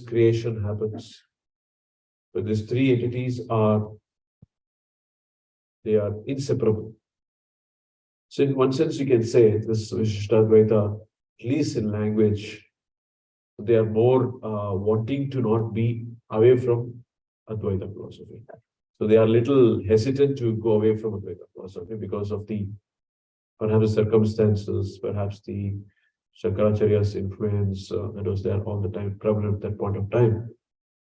creation happens. But these three entities they are inseparable. So in one sense, you can say this Vishishtadvaita, at least in language, they are more wanting to not be away from Advaita philosophy. So they are little hesitant to go away from Advaita philosophy because of the perhaps circumstances, perhaps the Shankaracharya's influence that was there all the time, prevalent at that point of time.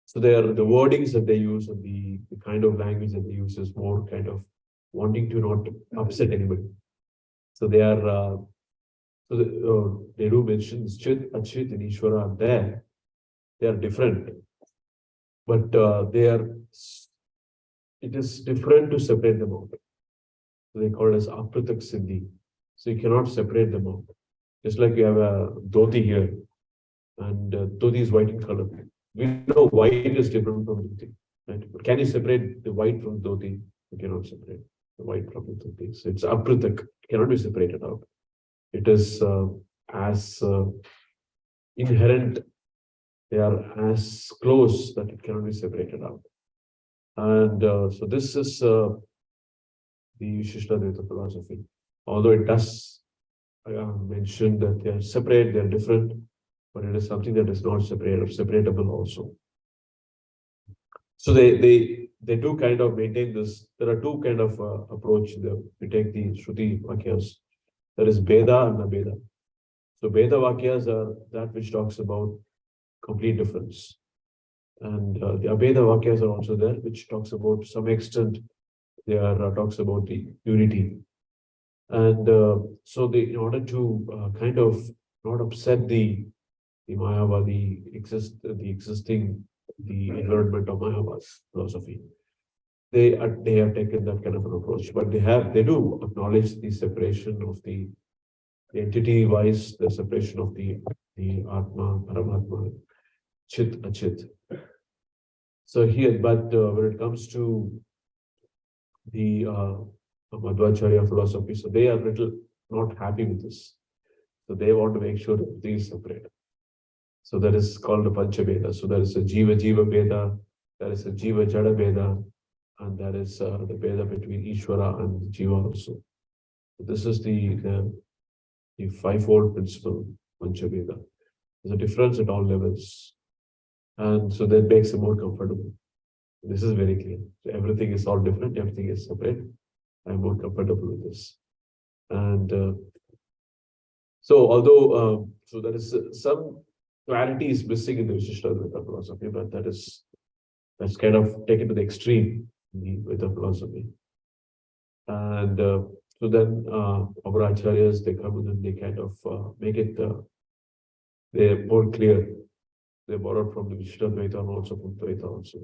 So they are the wordings that they use and the kind of language that they use is more kind of wanting to not upset anybody. So they are they do mention Chit, Achit, and Ishvara are there. They are different, but it is different to separate them out. So they call it as Apratak Siddhi. So you cannot separate them out. Just like you have a dhoti here, and dhoti is white in color. We know white is different from dhoti, right? But can you separate the white from dhoti? You cannot separate the white from the dhoti. So it's Apratak. It cannot be separated out. It is as inherent, they are as close that it cannot be separated out. And so this is the Vishishtadvaita philosophy. Although it does mention that they are separate, they are different, but it is something that is not separatable also. So they do kind of maintain this. There are two kind of approach there. We take the Shruti Vakyas. There is Veda and Abeda. So Veda Vakyas are that which talks about complete difference. And the Abeda Vakyas are also there, which talks about, to some extent, they are talks about the unity. And so in order to kind of not upset the Mayavadi the environment of Mayavada's philosophy, they have taken that kind of an approach. But they do acknowledge the separation of the entity-wise, the separation of the Atma, Paramatma, Chit, Achit. So here, but when it comes to the Madhvacharya philosophy, so they are little not happy with this. So they want to make sure that these separate. So that is called the Panchaveda. So there is a Jiva Veda, there is a Jiva Jada Veda, and there is the Veda between Ishvara and Jiva also. So this is the fivefold principle, Panchaveda. There's a difference at all levels. And so that makes it more comfortable. This is very clear. So everything is all different, everything is separate. I'm more comfortable with this. And so although so there is some clarity is missing in the Vishishtadvaita philosophy, but that's kind of taken to the extreme with the philosophy. And so then our acharyas, they come in and they kind of make it they're more clear. They borrowed from the Vishishtadvaita and also from Dvaita also.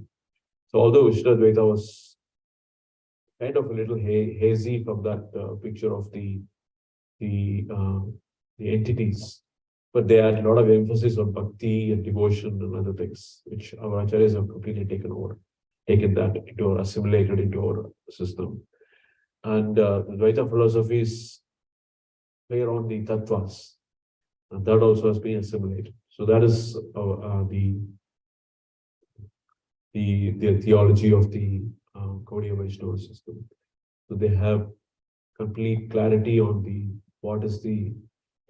So although Vishishtadvaita was kind of a little hazy from that picture of the entities, but they had a lot of emphasis on bhakti and devotion and other things, which our acharyas have completely taken that into or assimilated into our system. And the Dvaita philosophy is clear on the tattvas, and that also has been assimilated. So that is the theology of the Gaudiya Vaishnava system. So they have complete clarity on what is the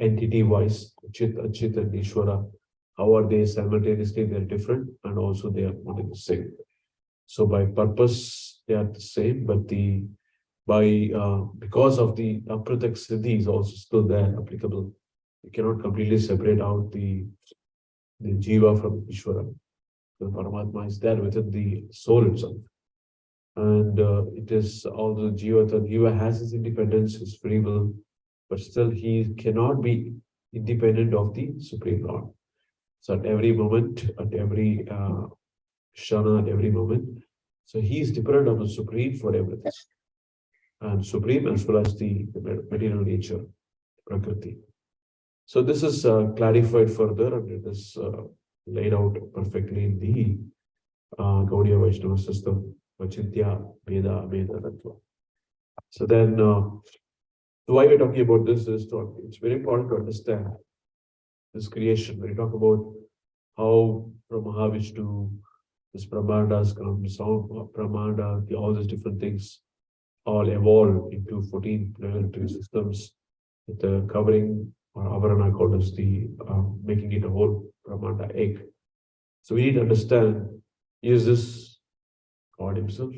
entity-wise, Chit, Achit, and Ishvara. How are they simultaneously? They are different, and also they are one and the same. So by purpose, they are the same, but because of the Apratak Siddhi is also still there, applicable. You cannot completely separate out the Jiva from Ishvara. The Paramatma is there within the soul itself. And it is although Jiva has his independence, his free will, but still he cannot be independent of the Supreme Lord. So at every moment, at every shana, at every moment, so he is dependent on the Supreme for everything. And Supreme as well as the material nature, Prakriti. So this is clarified further, and it is laid out perfectly in the Gaudiya Vaishnava system, Vachintya, Veda, Veda, Tattva. So then, why we're talking about this is it's very important to understand this creation. When you talk about how from Mahavishnu, this Brahmandas come, sound Brahmanda, all these different things all evolve into 14 planetary systems with the covering or Avarana called as the making it a whole Brahmanda egg. So we need to understand, is this God himself,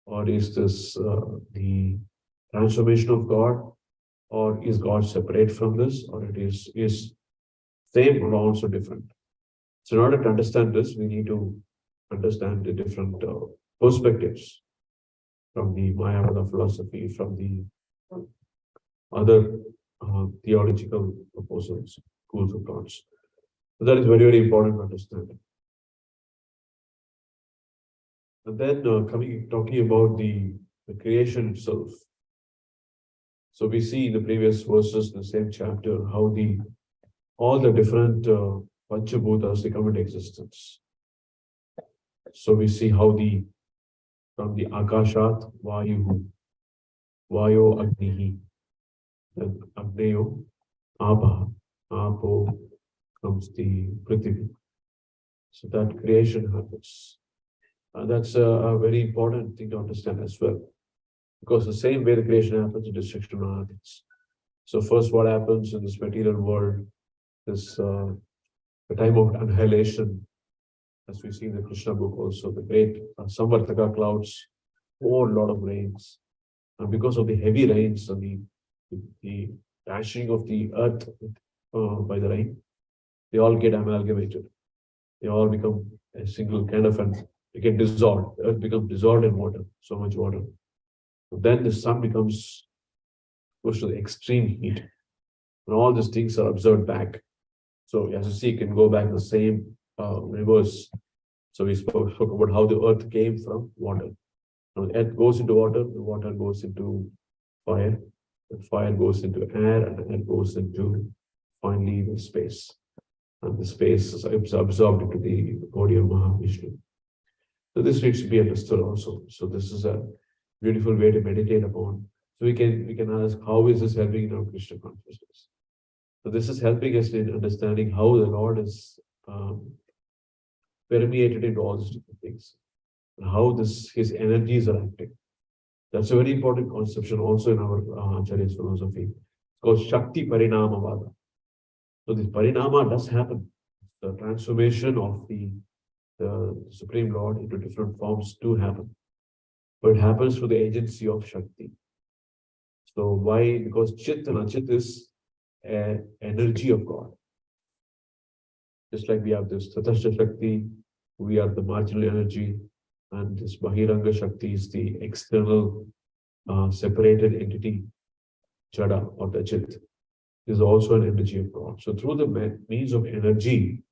or is this the transformation of God, or is God separate from this, or it is same or also different? So in order to understand this, we need to understand the different perspectives from the Mayavada philosophy, from the other theological proposals, schools of thoughts. So that is very, very important to understand. And then talking about the creation itself. So we see in the previous verses in the same chapter how all the different Panchabhutas they come into existence. So we see how from the Akashat, Vayu, Agnihi, then Agneyo, Apo comes the Prithvi. So that creation happens. That's a very important thing to understand as well. Because the same way the creation happens, the destruction happens. So first what happens in this material world, this the time of annihilation, as we see in the Krishna book also, the great Samvartaka clouds pour a lot of rains. And because of the heavy rains and the dashing of the earth by the rain, they all get amalgamated. They all become a single kind of they get dissolved. The earth becomes dissolved in water, so much water. Then the sun goes to the extreme heat. And all these things are absorbed back. So as you see, you can go back the same reverse. So we spoke about how the earth came from water. Now the earth goes into water, the water goes into fire, the fire goes into air, and the air goes into finally the space. And the space is absorbed into the body of Mahavishnu. So this needs to be understood also. So this is a beautiful way to meditate upon. So we can ask, how is this helping in our Krishna consciousness? So this is helping us in understanding how the Lord is permeated into all these different things, and how his energies are acting. That's a very important conception also in our Acharya's philosophy. It's called Shakti Parinamavada. So this Parinama does happen. The transformation of the Supreme Lord into different forms do happen. But it happens through the agency of Shakti. So why? Because Chit and Achit is an energy of God. Just like we have this Tatashta Shakti, we are the marginal energy, and this Bahiranga Shakti is the external separated entity, Jada or the Chit, is also an energy of God. So through the means of energy,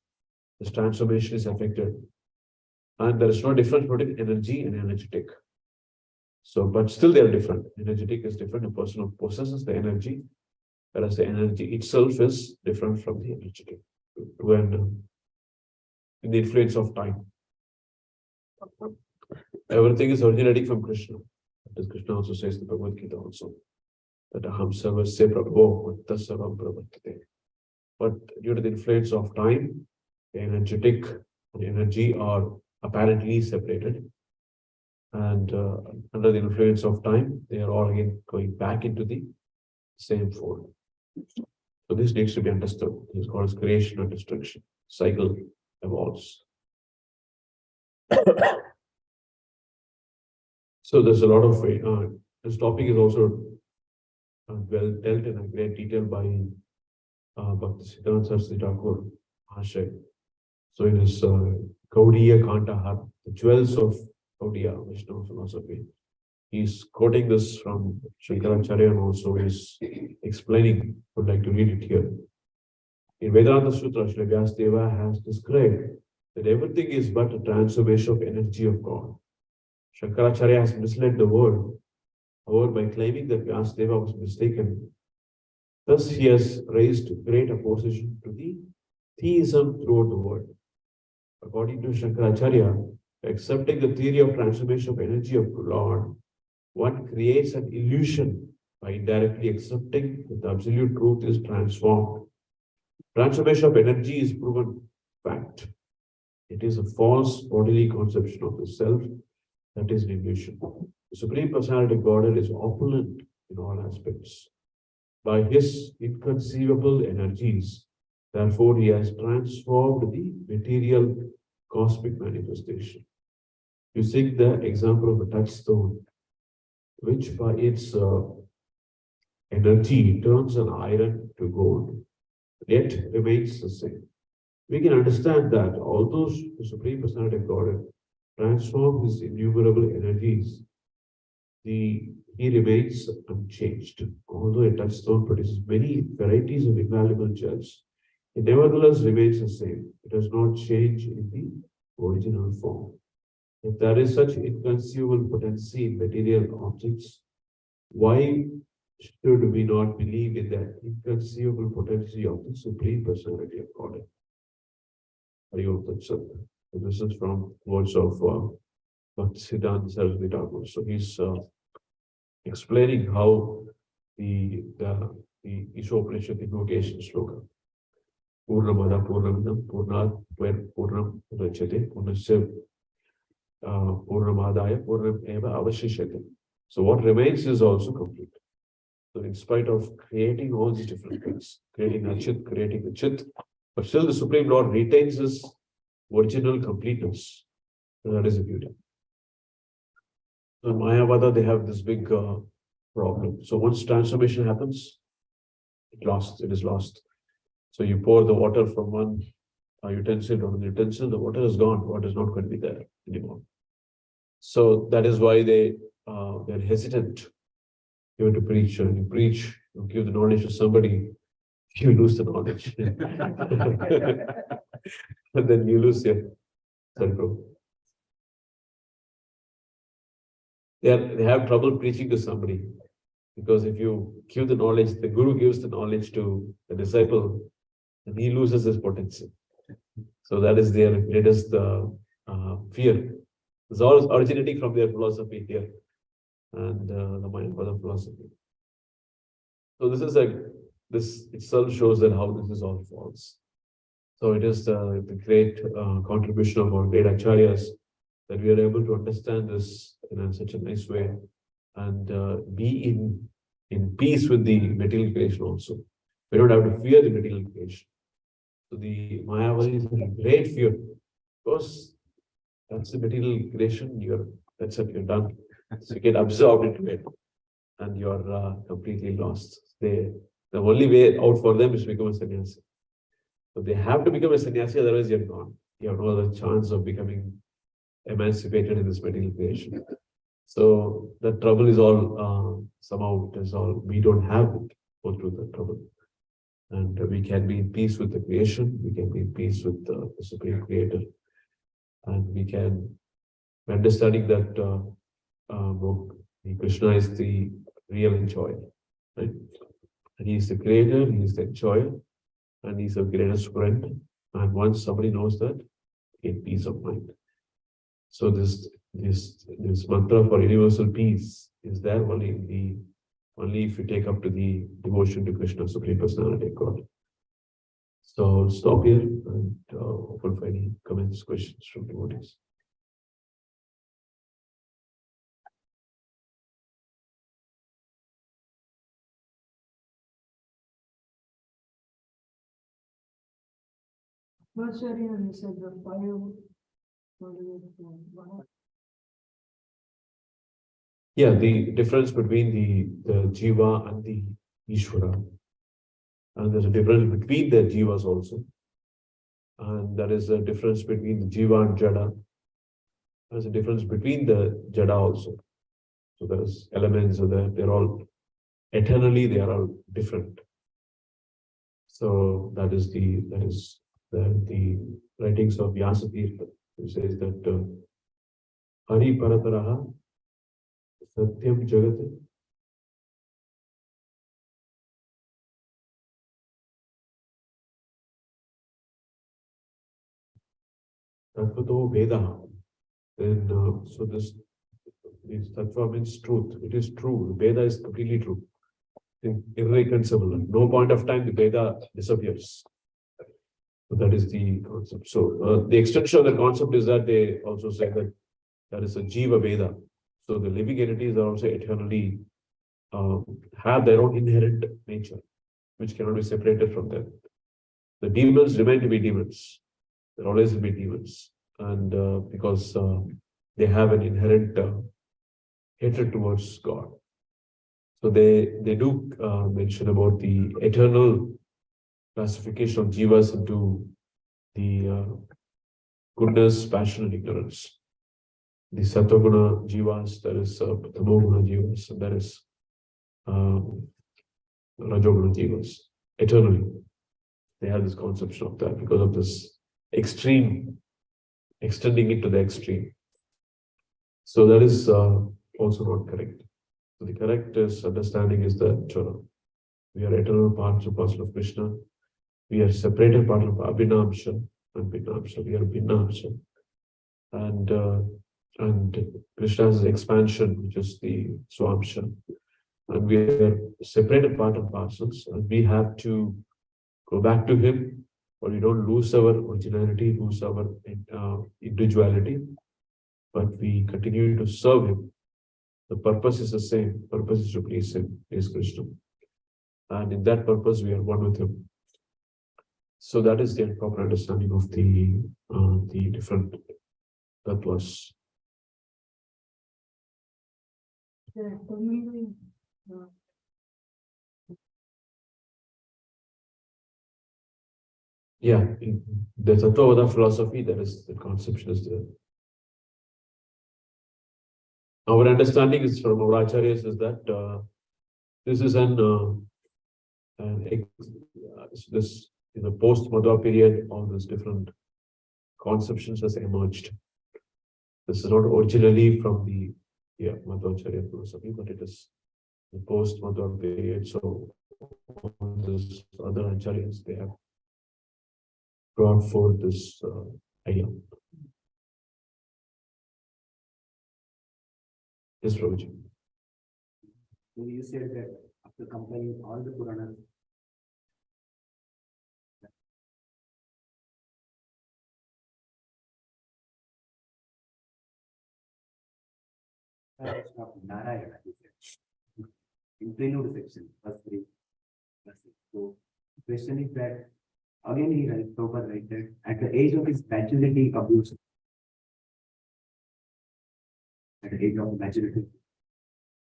this transformation is affected. And there is no difference between energy and energetic. So, but still they are different. Energetic is different. A person who possesses the energy, whereas the energy itself is different from the energetic. When in the influence of time, everything is originating from Krishna. As Krishna also says in the Bhagavad Gita also, that aham sarvasya prabhu matta sarvam pravartate. But due to the influence of time, the energetic and energy are apparently separated. And under the influence of time, they are all again going back into the same fold. So this needs to be understood. This is called creation and destruction. Cycle evolves. So there's a lot of this topic is also well dealt in a great detail by Bhakti Siddhanta Saraswati Thakur Ashay. So it is Gaudiya Kantahar, the jewels of Gaudiya Vaishnava philosophy. He's quoting this from Shankaracharya and also is explaining. I would like to read it here. In Vedanta Sutra, Sri Vyasadeva has described that everything is but a transformation of energy of God. Shankaracharya has misled the world, however, by claiming that Vyasadeva was mistaken. Thus, he has raised great opposition to the theism throughout the world. According to Shankaracharya, accepting the theory of transformation of energy of Lord, one creates an illusion by indirectly accepting that the absolute truth is transformed. Transformation of energy is proven fact. It is a false bodily conception of the self that is an illusion. The Supreme Personality of Godhead is opulent in all aspects. By his inconceivable energies, therefore, he has transformed the material cosmic manifestation. You take the example of a touchstone, which by its energy turns an iron to gold, yet remains the same. We can understand that although the Supreme Personality of Godhead transforms his innumerable energies, he remains unchanged. Although a touchstone produces many varieties of invaluable gems, it nevertheless remains the same. It does not change in the original form. If there is such inconceivable potency in material objects, why should we not believe in the inconceivable potency of the Supreme Personality of Godhead? This is from words of Bhaktisiddhanta Saraswati Thakur. So he's explaining how the Ishopanishad invocation sloka. Purnamada Purnamidam Purnat Purnam Rachate Purnasya Purnamadaya Purnam Eva Avashishyate. So what remains is also complete. So in spite of creating all these different things, creating a chit, creating the chit, but still the Supreme Lord retains his original completeness. And that is the beauty. So in Mayavada, they have this big problem. So once transformation happens, it is lost. So you pour the water from one utensil to another utensil, the water is gone, water is not going to be there anymore. So that is why they're hesitant even to preach. When you preach, you give the knowledge to somebody, you lose the knowledge. And then you lose your bro. They have trouble preaching to somebody, because if you give the knowledge, the guru gives the knowledge to the disciple, and he loses his potency. So that is their greatest fear. It's all originating from their philosophy here, and the Mayavada philosophy. So this itself shows that how this is all false. So it is the great contribution of our great acharyas that we are able to understand this in such a nice way and be in peace with the material creation also. We don't have to fear the material creation. So the Mayavadi is a great fear, because that's the material creation. That's it. You're done. So you get absorbed into it, and you're completely lost. The only way out for them is to become a sannyasi. So they have to become a sannyasi, otherwise you're gone. You have no other chance of becoming emancipated in this material creation. So the trouble is all somehow it is all we don't have to go through the trouble. And we can be in peace with the creation, we can be in peace with the Supreme Creator, and we can, understanding that Krishna is the real enjoyer, right? And he is the creator, he is the enjoyer, and he's the greatest friend. And once somebody knows that, get peace of mind. So this mantra for universal peace is there only if you take up to the devotion to Krishna, Supreme Personality of God. So stop here and open for any comments, questions from devotees. You said the fire. Yeah, the difference between the Jiva and the Ishvara. And there's a difference between the Jivas also. And there is a difference between the Jiva and Jada. There's a difference between the Jada also. So there's elements of that, they're all eternally, they are all different. So that is the writings of Vyasatirtha, who says that Hari Parataraha Satyam Jagat Tattvato Veda. Then so this Tattva means truth. It is true. The Veda is completely true. Irreconcilable. No point of time the Veda disappears. So that is the concept. So the extension of the concept is that they also say that there is a Jiva Veda. So the living entities are also eternally have their own inherent nature, which cannot be separated from them. The demons remain to be demons. There always will be demons. And because they have an inherent hatred towards God. So they do mention about the eternal classification of jivas into the goodness, passion, and ignorance. The Sattva-guna jivas, there is Tamoguna jivas, and there is Rajoguna jivas. Eternally, they have this conception of that because of this extreme, extending it to the extreme. So that is also not correct. So the correct understanding is that we are eternal parts of Krishna. We are separated part of Abhinamsha and Bhinamsha. We are Bhinamsha. And Krishna has expansion, which is the Swamsha. And we are separated part and parcels, and we have to go back to him, or we don't lose our originality, lose our individuality, but we continue to serve him. The purpose is the same. Purpose is to please him, is Krishna. And in that purpose, we are one with him. So that is the proper understanding of the different tattvas. Yeah, in the Tattvavada philosophy, there is the conception is there. Our understanding is from our acharyas is that this is this in the post-Madhva period, all these different conceptions has emerged. This is not originally from the Madhvacharya philosophy, but it is the post-Madhva period. So all these other acharyas, they have brought forth this idea. Yes, Prabhuji. So you said that after compiling all the Puranas, of Narayana, you said, in prelude section, verse 3. So the question is that again he writes, Prabhupada writes that at the age of his maturity abuse, at the age of maturity.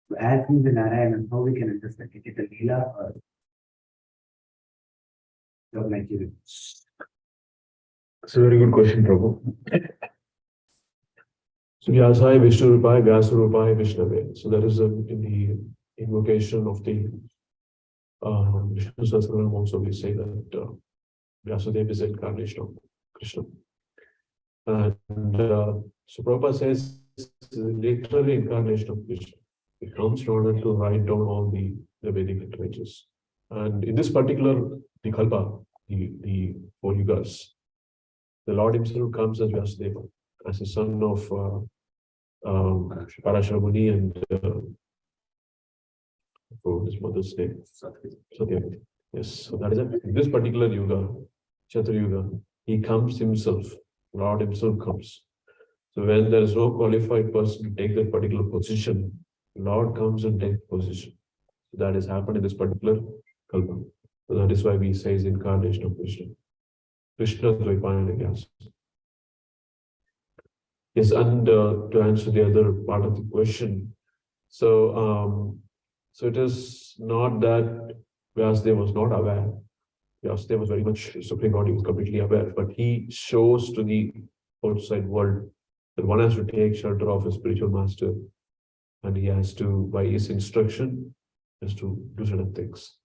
So as he is a Narayana, how we can understand it? Is it a Leela or of maturity? That's a very good question, Prabhu. So Vyasaya Vishnu Rupaya, Vyasa Rupaya Vishnave. So that is in the invocation of the Vishnu Sahasranam also we say that Vyasadeva is the incarnation of Krishna. And so Prabhupada says literally incarnation of Krishna. It comes in order to write down all the Vedic literatures. And in this particular the Kalpa, the 4 yugas, the Lord himself comes as Vyasadeva, as a son of Parashara Muni and for his mother's name, Satyavati. Yes, so that is it. In this particular yuga, Chatra Yuga, he comes himself, Lord himself comes. So when there is no qualified person to take that particular position, Lord comes and takes position. So that has happened in this particular Kalpa. So that is why we say is incarnation of Krishna. Krishna Dvaipayana Vyasa. Yes, and to answer the other part of the question, so it is not that Vyasadeva was not aware. Vyasadeva was very much Supreme God, he was completely aware, but he shows to the outside world that one has to take shelter of his spiritual master, and he has to, by his instruction, has to do certain things.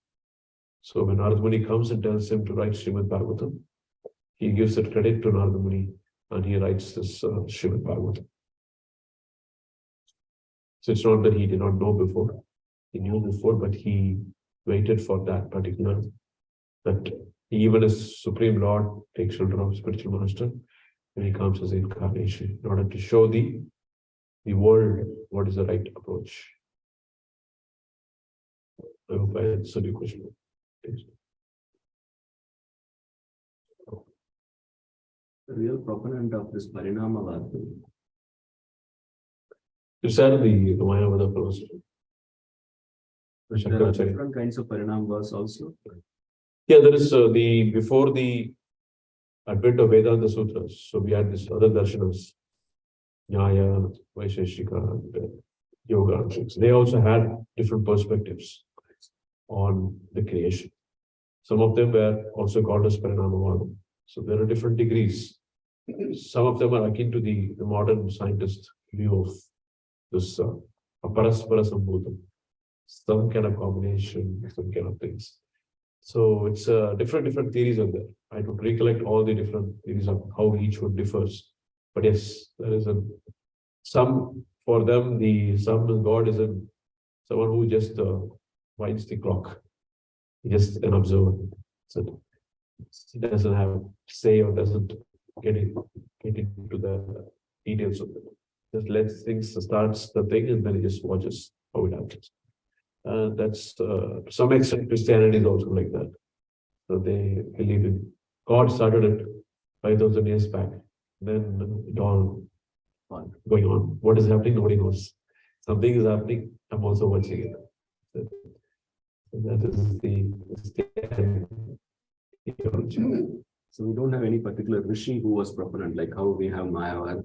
So when Narada Muni comes and tells him to write Srimad Bhagavatam, he gives that credit to Narada Muni, and he writes this Srimad Bhagavatam. So it's not that he did not know before, he knew before, but he waited for that particular, that even as Supreme Lord takes shelter of spiritual master, when he comes as incarnation, in order to show the world what is the right approach. I hope I answered your question. The real proponent of this Parinamavad. You said the Mayavada philosophy. There are different kinds of Parinamavads also. Yeah, there is before the advent of Vedanta Sutras. So we had this other darshanas, Nyaya, Vaisheshika, and Yoga. And things. They also had different perspectives on the creation. Some of them were also called as Parinamavada. So there are different degrees. Some of them are akin to the modern scientist view of this Aparaspara Sambhutam. Some kind of combination, some kind of things. So it's different theories are there. I don't recollect all the different theories of how each one differs. But yes, there is some for them, the some God is someone who just winds the clock. Just an observer. So it doesn't have say or doesn't get into the details of it. Just lets things starts the thing and then he just watches how it happens. That's to some extent Christianity is also like that. So they believe in God started it 5,000 years back. Then it all going on. What is happening? Nobody knows. Something is happening. I'm also watching it. So that is the So we don't have any particular rishi who was proponent, like how we have Maya,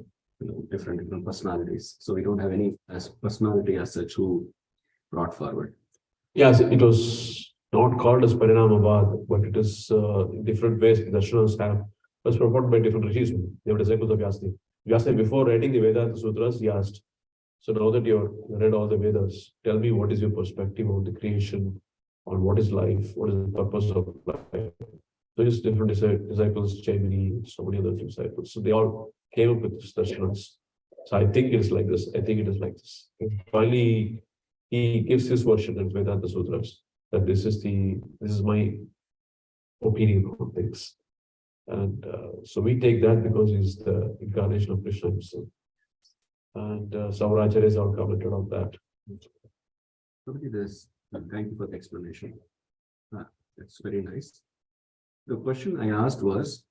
different personalities. So we don't have any as personality as such who brought forward. Yes, it was not called as Parinamavad, but it is in different ways. The darshanas have was proposed by different rishis. They were disciples of Vyasadeva. Vyasadeva, before writing the Vedanta Sutras, he asked, so now that you've read all the Vedas, tell me what is your perspective on the creation, on what is life, what is the purpose of life. So his different disciples, Chaimini, so many other disciples. So they all came up with this darshanas. So I think it's like this. I think it is like this. Finally, he gives his version in Vedanta Sutras that this is my opinion on things. And so we take that because he's the incarnation of Krishna himself. And Sauracharya has all commented on that. Thank you for the explanation. That's very nice. The question I asked was,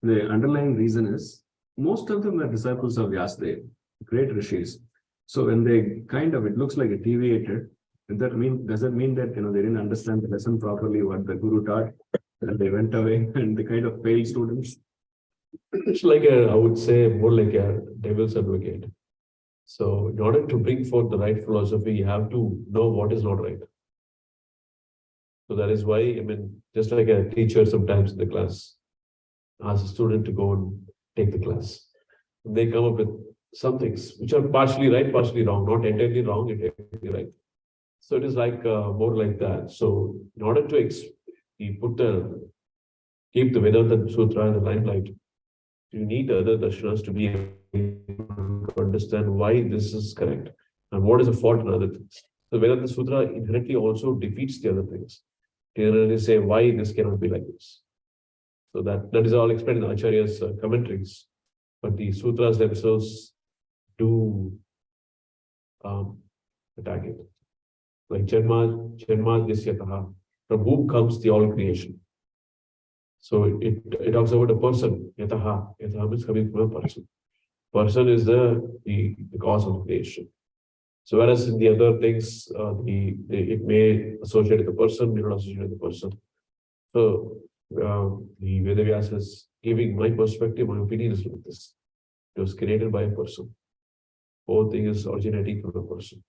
the underlying reason is, most of them are disciples of Vyasadeva, great rishis. So when they it looks like it deviated, does that mean that they didn't understand the lesson properly, what the guru taught, and they went away and they kind of failed students? It's like I would say more like a devil's advocate. So in order to bring forth the right philosophy, you have to know what is not right. So that is why, just like a teacher sometimes in the class asks a student to go and take the class. And they come up with some things which are partially right, partially wrong, not entirely wrong, entirely right. So it is like more like that. So in order to keep the Vedanta Sutra in the limelight, you need other darshanas to be able to understand why this is correct and what is the fault in other things. The Vedanta Sutra inherently also defeats the other things. They say why this cannot be like this. So that is all explained in Acharya's commentaries. But the sutras themselves do attack it. Like Janma Disyataha, from whom comes the all creation. So it talks about a person. Yataha means coming from a person. Person is the cause of creation. So whereas in the other things, it may associate with the person, may not associate with the person. So the Vedavyasa is giving my perspective, my opinion is like this. It was created by a person. Whole thing is originating from a person.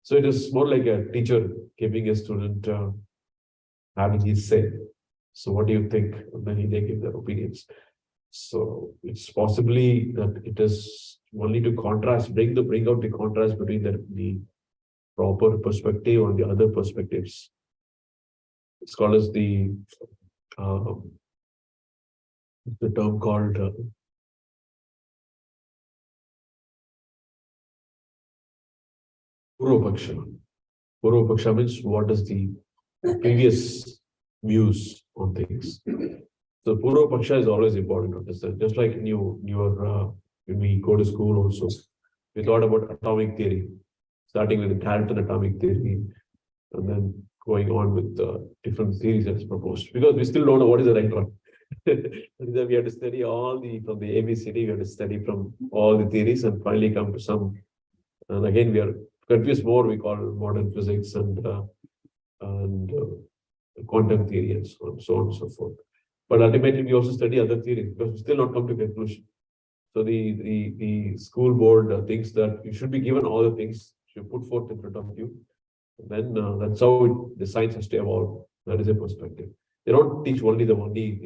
So it is more like a teacher giving a student having his say. So what do you think? And then they give their opinions. So it's possibly that it is only to contrast, bring out the contrast between the proper perspective and the other perspectives. It's called as the term called Purvapaksha. Purvapaksha means what is the previous views on things. So Purvapaksha is always important to understand. Just like when we go to school also, we thought about atomic theory, starting with the Dalton atomic theory, and then going on with different theories that's proposed. Because we still don't know what is the right one. We have to study all from the ABCD, we have to study from all the theories and finally come to some. And again, we are confused more, we call modern physics and quantum theory and so on and so forth. But ultimately, we also study other theories because we still not come to conclusion. So the school board thinks that you should be given all the things you put forth in front of you. And then that's how the science has to evolve. That is a perspective. They don't teach only the what they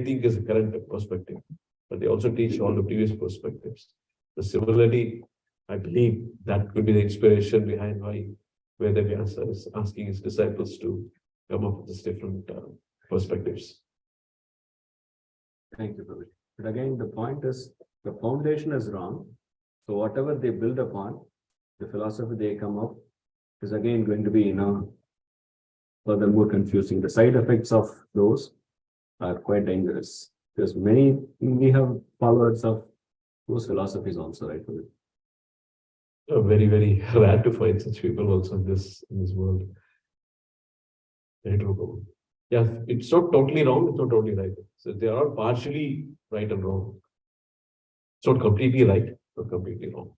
think is the current perspective, but they also teach all the previous perspectives. The similarity, I believe, that could be the inspiration behind why Veda Vyasa is asking his disciples to come up with these different perspectives. Thank you, Prabhu. But again, the point is the foundation is wrong. So whatever they build upon, the philosophy they come up is again going to be, furthermore confusing. The side effects of those are quite dangerous because we have followers of those philosophies also, right? Very, very rare to find such people also in this world. Very true. Yeah, it's not totally wrong, it's not totally right. So they are partially right and wrong. It's not completely right, not completely wrong.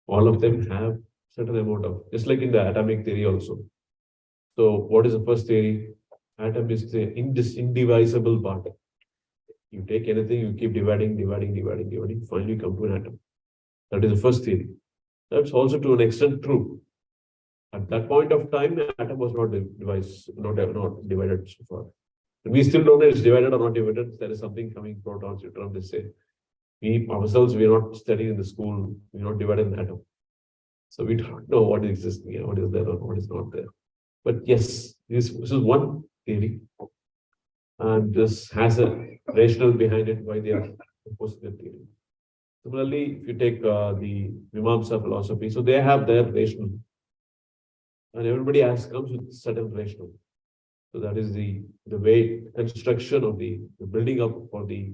All of them have certain amount of, just like in the atomic theory also. So what is the first theory? Atom is the indivisible part. You take anything, you keep dividing, finally you come to an atom. That is the first theory. That's also to an extent true. At that point of time, the atom was not divided so far. And we still don't know it's divided or not divided. There is something coming, protons, neutrons, they say. We ourselves, we are not studying in the school, we are not divided in atom. So we don't know what is existing, what is there or what is not there. But yes, this is one theory. And this has a rationale behind it, why they are opposing the theory. Similarly, if you take the Mimamsa philosophy, so they have their rationale. And everybody comes with certain rationale. So that is the way, construction of the building up for the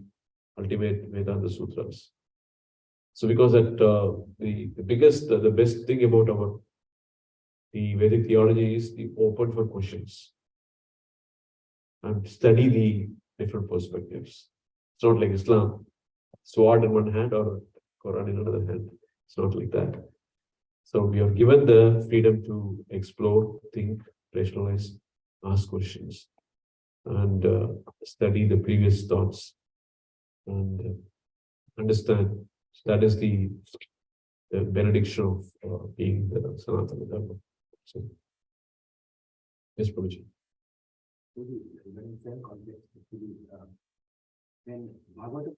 ultimate Vedanta Sutras. So because that the best thing about the Vedic theology is the open for questions and study the different perspectives. It's not like Islam, sword in one hand or Quran in another hand. It's not like that. So we are given the freedom to explore, think, rationalize, ask questions, and study the previous thoughts and understand. So that is the benediction of being the Sanatana Dharma. So, yes, Prabhuji. When Bhagavad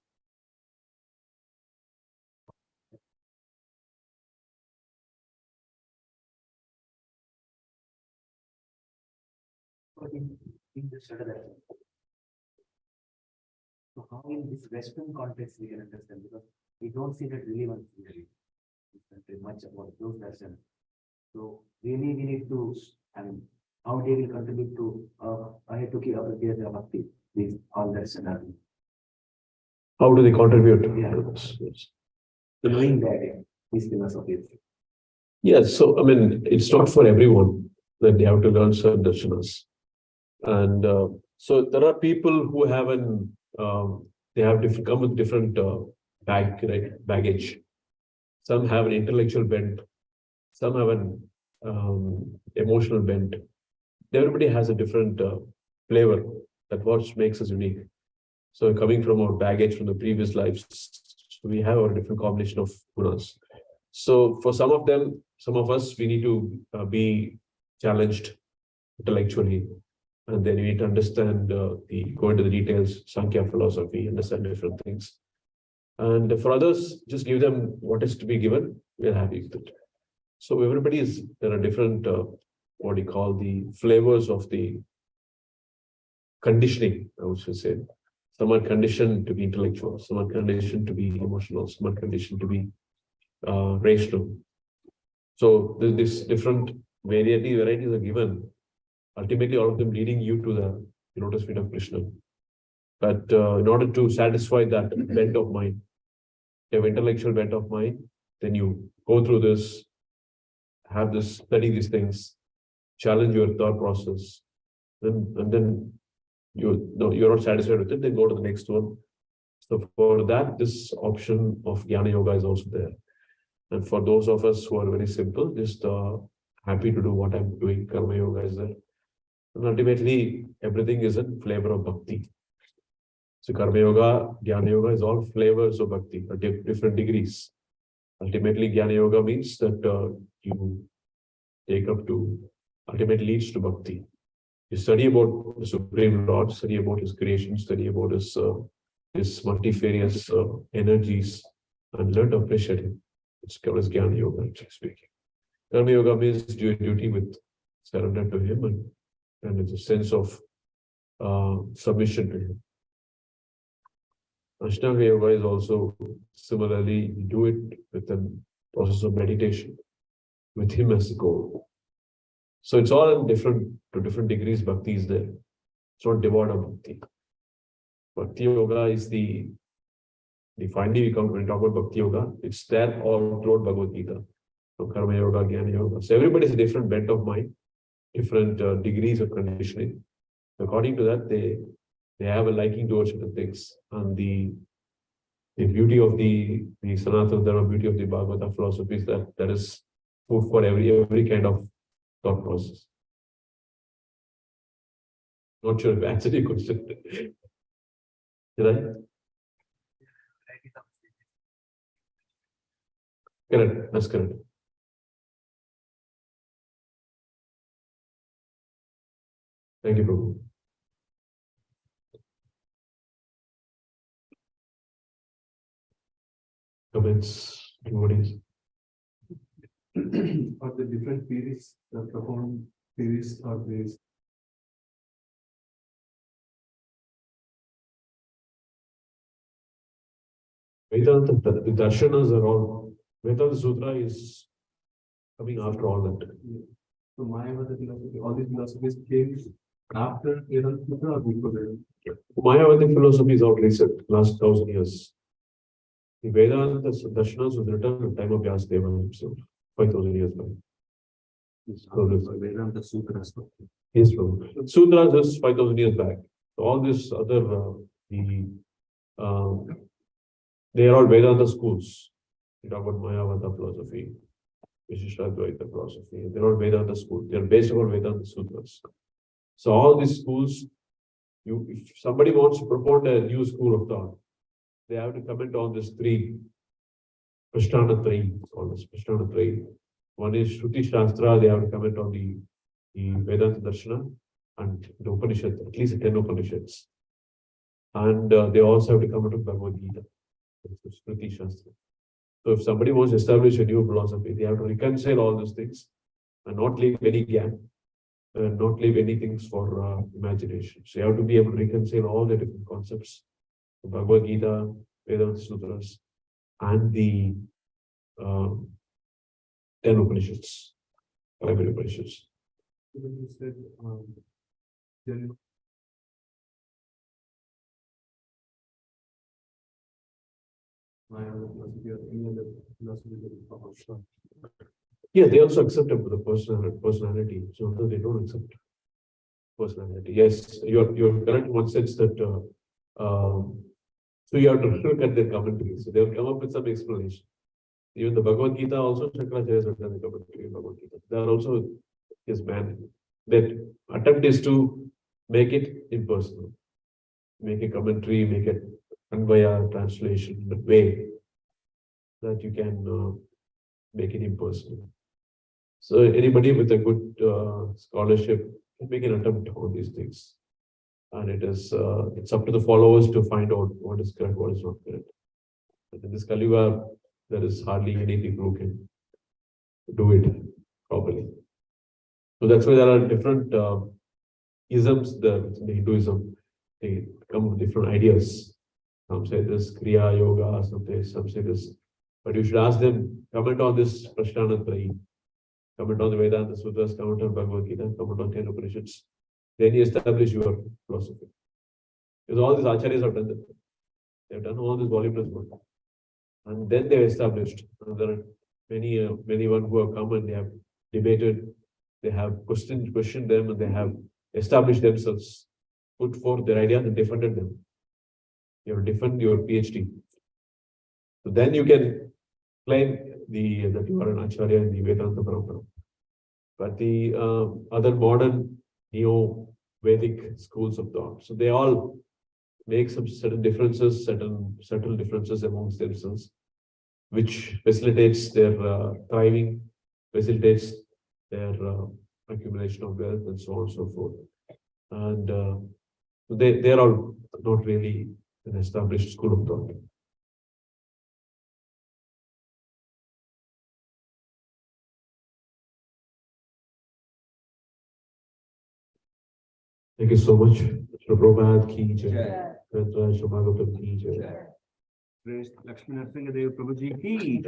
in the Shadara. So how in this Western context we can understand, because we don't see that relevance really much about those lessons. So really we need to, how they will contribute to Ahetuki Abhidhyaya Bhakti, these all that scenario. How do they contribute? Yeah. Yes. So knowing that these philosophies. Yes, so I mean, it's not for everyone that they have to learn certain darshanas. And so there are people who have they have come with different baggage. Some have an intellectual bent, some have an emotional bent. Everybody has a different flavor. That what makes us unique. So coming from our baggage from the previous lives, we have a different combination of gunas. So for some of them, some of us, we need to be challenged intellectually. And then we need to understand go into the details, Sankhya philosophy, understand different things. And for others, just give them what is to be given, we're happy with it. So there are different, what do you call, the flavors of the conditioning, I would say. Some are conditioned to be intellectual, some are conditioned to be emotional, some are conditioned to be rational. So this different varieties are given. Ultimately, all of them leading you to the lotus feet of Krishna. But in order to satisfy that bent of mind, you have intellectual bent of mind, then you go through this, study these things, challenge your thought process, and then you're not satisfied with it, then go to the next one. So for that, this option of Jnana Yoga is also there. And for those of us who are very simple, just happy to do what I'm doing, Karma Yoga is there. And ultimately, everything is in flavor of bhakti. So Karma Yoga, Jnana Yoga is all flavors of bhakti, at different degrees. Ultimately, Jnana Yoga means that you take up to, ultimately leads to bhakti. You study about the Supreme Lord, study about his creation, study about his multifarious energies, and learn to appreciate him. It's called as Jnana Yoga, actually speaking. Karma Yoga means do your duty with surrender to him and with a sense of submission to him. Ashtanga Yoga is also similarly, you do it with the process of meditation, with him as the goal. So it's all in different degrees, bhakti is there. It's not devoid of bhakti. Bhakti Yoga is finally we come when we talk about Bhakti Yoga, it's there all throughout Bhagavad Gita. So Karma Yoga, Jnana Yoga. So everybody has a different bent of mind, different degrees of conditioning. According to that, they have a liking towards certain things. And the beauty of the Sanatana Dharma, beauty of the Bhagavata philosophy is that is food for every kind of thought process. Not sure if I answered your question. Did I? Correct, that's correct. Thank you, Prabhu. Comments, devotees? Or the different theories, the profound theories are based. Vedanta, the darshanas are all, Vedanta Sutra is coming after all that. So Mayavada philosophy, all these philosophies came after Vedanta Sutra or before Vedanta? Mayavadi philosophy is out recent, last 1,000 years. The Vedanta darshanas was written at the time of Vyasadeva himself, 5,000 years back. Vedanta Sutras. Yes, Prabhu. Sutras is 5,000 years back. So all this other, they are all Vedanta schools. We talk about Mayavada philosophy, Vishishadvaita philosophy. They're all Vedanta schools. They're based on Vedanta Sutras. So all these schools, if somebody wants to propound a new school of thought, they have to comment on these three Prasthanatrayi, called as Prasthanatrayi. One is Shruti Shastra, they have to comment on the Vedanta Darshana and the Upanishad, at least 10 Upanishads. And they also have to comment on Bhagavad Gita, Shruti Shastra. So if somebody wants to establish a new philosophy, they have to reconcile all these things and not leave any gap and not leave any things for imagination. So you have to be able to reconcile all the different concepts, the Bhagavad Gita, Vedanta Sutras, and the 10 Upanishads, primary Upanishads. When you said, then Mayavada philosophy or any other philosophy that is profound. Yeah, they also accept the personality. So they don't accept personality. Yes, you're correct in one sense that so you have to look at their commentaries. So they'll come up with some explanation. Even the Bhagavad Gita also, Shankaracharya has written the commentary of Bhagavad Gita. There are also his man. That attempt is to make it impersonal. Make a commentary, make it Anvaya translation, the way that you can make it impersonal. So anybody with a good scholarship can make an attempt on these things. And it's up to the followers to find out what is correct, what is not correct. But in this Kali Yuga, there is hardly any people who can do it properly. So that's why there are different isms in the Hinduism. They come with different ideas. Some say this Kriya Yoga, some say this. But you should ask them, comment on this Prasthanatrayi, comment on the Vedanta Sutras, comment on Bhagavad Gita, comment on 10 Upanishads. Then you establish your philosophy. Because all these acharyas have done that. They've done all this voluminous work. And then they've established. And there are many one who have come and they have debated, they have questioned them, and they have established themselves put forth their ideas and defended them. You have to defend your PhD. So then you can claim that you are an Acharya in the Vedanta Parampara. But the other modern neo-Vedic schools of thought, so they all make some certain differences, certain differences amongst themselves, which facilitates their thriving, facilitates their accumulation of wealth and so on and so forth. And they are all not really an established school of thought. Thank you so much. Shri Prabhupada ki jai. Shri Bhagavatam ki jai. Praise Laxmi Narshima Dev Prabhuji ki.